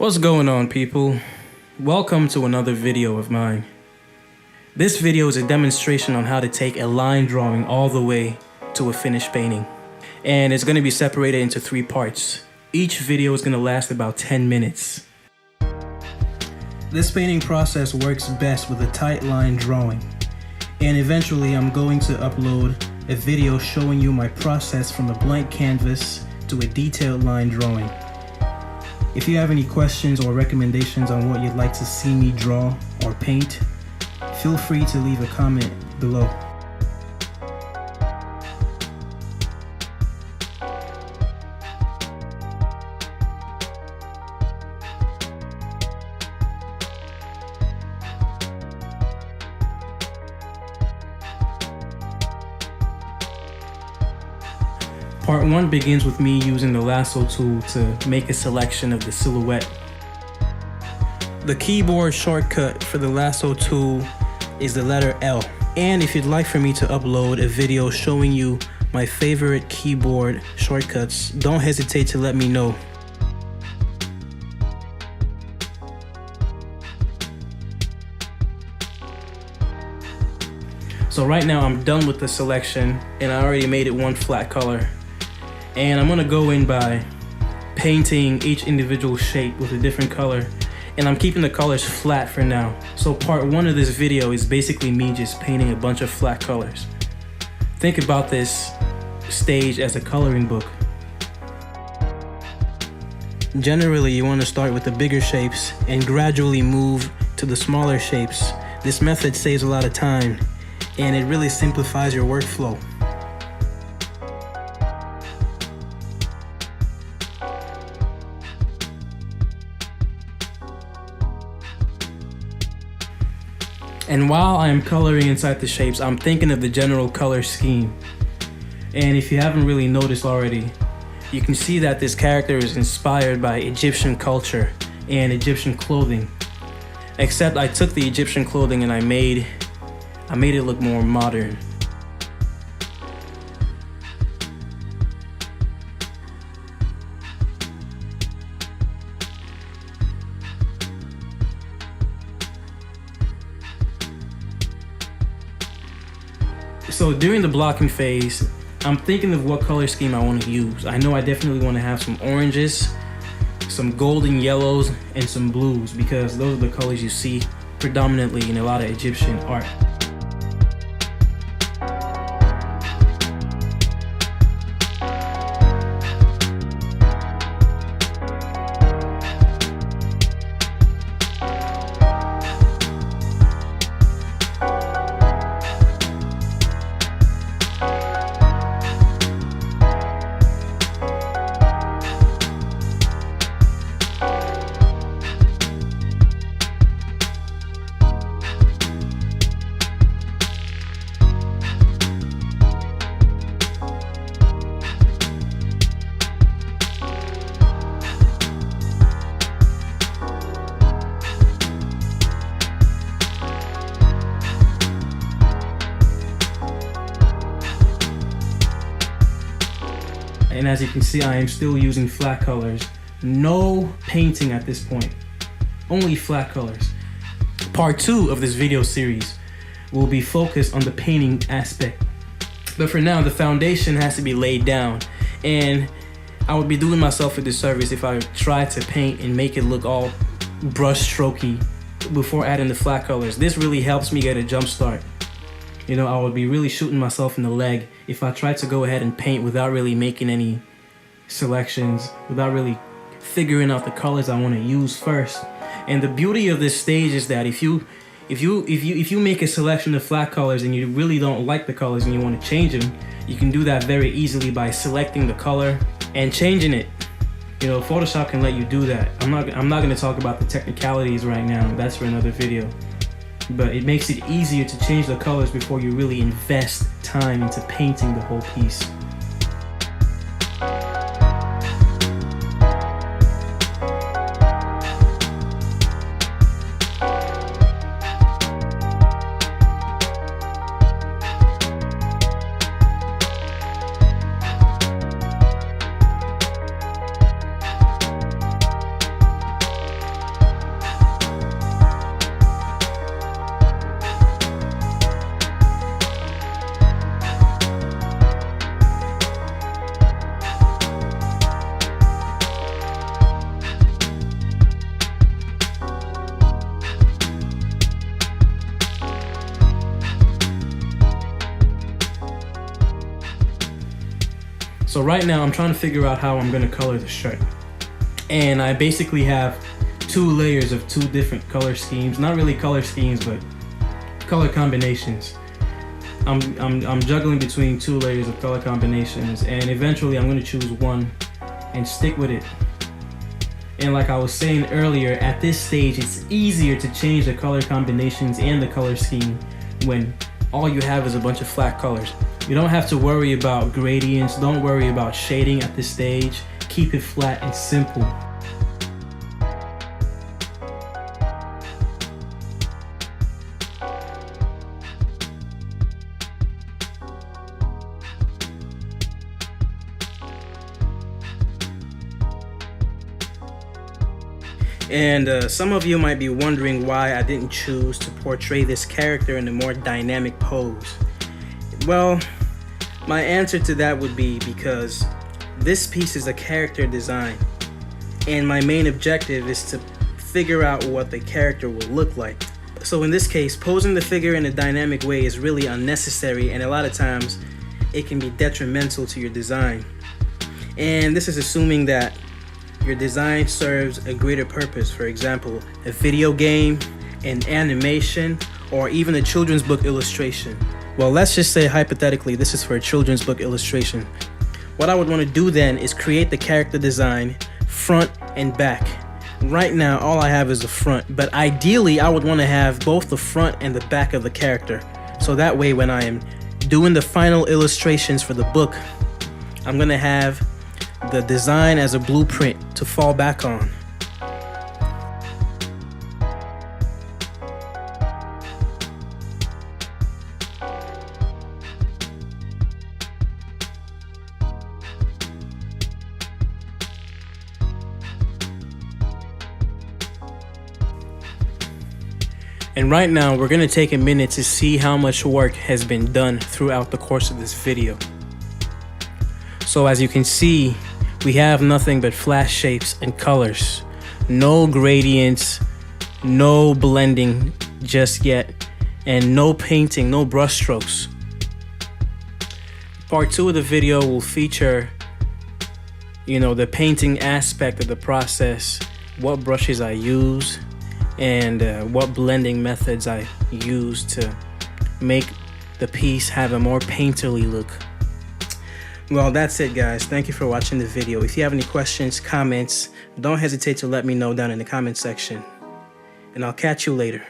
What's going on, people? Welcome to another video of mine. This video is a demonstration on how to take a line drawing all the way to a finished painting. And it's going to be separated into 3 parts. Each video is going to last about 10 minutes. This painting process works best with a tight line drawing. And eventually I'm going to upload a video showing you my process from a blank canvas to a detailed line drawing. If you have any questions or recommendations on what you'd like to see me draw or paint, feel free to leave a comment below. Part 1 begins with me using the lasso tool to make a selection of the silhouette. The keyboard shortcut for the lasso tool is the letter L. And if you'd like for me to upload a video showing you my favorite keyboard shortcuts, don't hesitate to let me know. So right now I'm done with the selection and I already made it one flat color. And I'm gonna go in by painting each individual shape with a different color. And I'm keeping the colors flat for now. So part 1 of this video is basically me just painting a bunch of flat colors. Think about this stage as a coloring book. Generally, you want to start with the bigger shapes and gradually move to the smaller shapes. This method saves a lot of time and it really simplifies your workflow. And while I'm coloring inside the shapes, I'm thinking of the general color scheme. And if you haven't really noticed already, you can see that this character is inspired by Egyptian culture and Egyptian clothing. Except I took the Egyptian clothing and I made it look more modern. So during the blocking phase, I'm thinking of what color scheme I want to use. I know I definitely want to have some oranges, some golden yellows, and some blues because those are the colors you see predominantly in a lot of Egyptian art. And as you can see, I am still using flat colors. No painting at this point, only flat colors. Part 2 of this video series will be focused on the painting aspect. But for now, the foundation has to be laid down. And I would be doing myself a disservice if I tried to paint and make it look all brush strokey before adding the flat colors. This really helps me get a jump start. You know, I would be really shooting myself in the leg if I tried to go ahead and paint without really making any selections, without really figuring out the colors I want to use first. And the beauty of this stage is that if you make a selection of flat colors and you really don't like the colors and you want to change them, you can do that very easily by selecting the color and changing it. You know, Photoshop can let you do that. I'm not going to talk about the technicalities right now. That's for another video. But it makes it easier to change the colors before you really invest time into painting the whole piece. So right now I'm trying to figure out how I'm gonna color the shirt. And I basically have 2 layers of 2 different color schemes. Not really color schemes, but color combinations. I'm juggling between 2 layers of color combinations, and eventually I'm gonna choose one and stick with it. And like I was saying earlier, at this stage it's easier to change the color combinations and the color scheme when all you have is a bunch of flat colors. You don't have to worry about gradients, don't worry about shading at this stage. Keep it flat and simple. And some of you might be wondering why I didn't choose to portray this character in a more dynamic pose. Well, my answer to that would be because this piece is a character design, and my main objective is to figure out what the character will look like. So in this case, posing the figure in a dynamic way is really unnecessary, and a lot of times it can be detrimental to your design. And this is assuming that your design serves a greater purpose, for example, a video game, an animation, or even a children's book illustration. Well, let's just say hypothetically this is for a children's book illustration. What I would want to do then is create the character design front and back. Right now all I have is the front, but ideally I would want to have both the front and the back of the character. So that way when I am doing the final illustrations for the book, I'm going to have the design as a blueprint to fall back on. And right now we're going to take a minute to see how much work has been done throughout the course of this video. So as you can see, we have nothing but flat shapes and colors. No gradients, no blending just yet, and no painting, no brush strokes. Part 2 of the video will feature, the painting aspect of the process, what brushes I use, and what blending methods I use to make the piece have a more painterly look. Well, that's it, guys. Thank you for watching the video. If you have any questions, comments, don't hesitate to let me know down in the comment section. And I'll catch you later.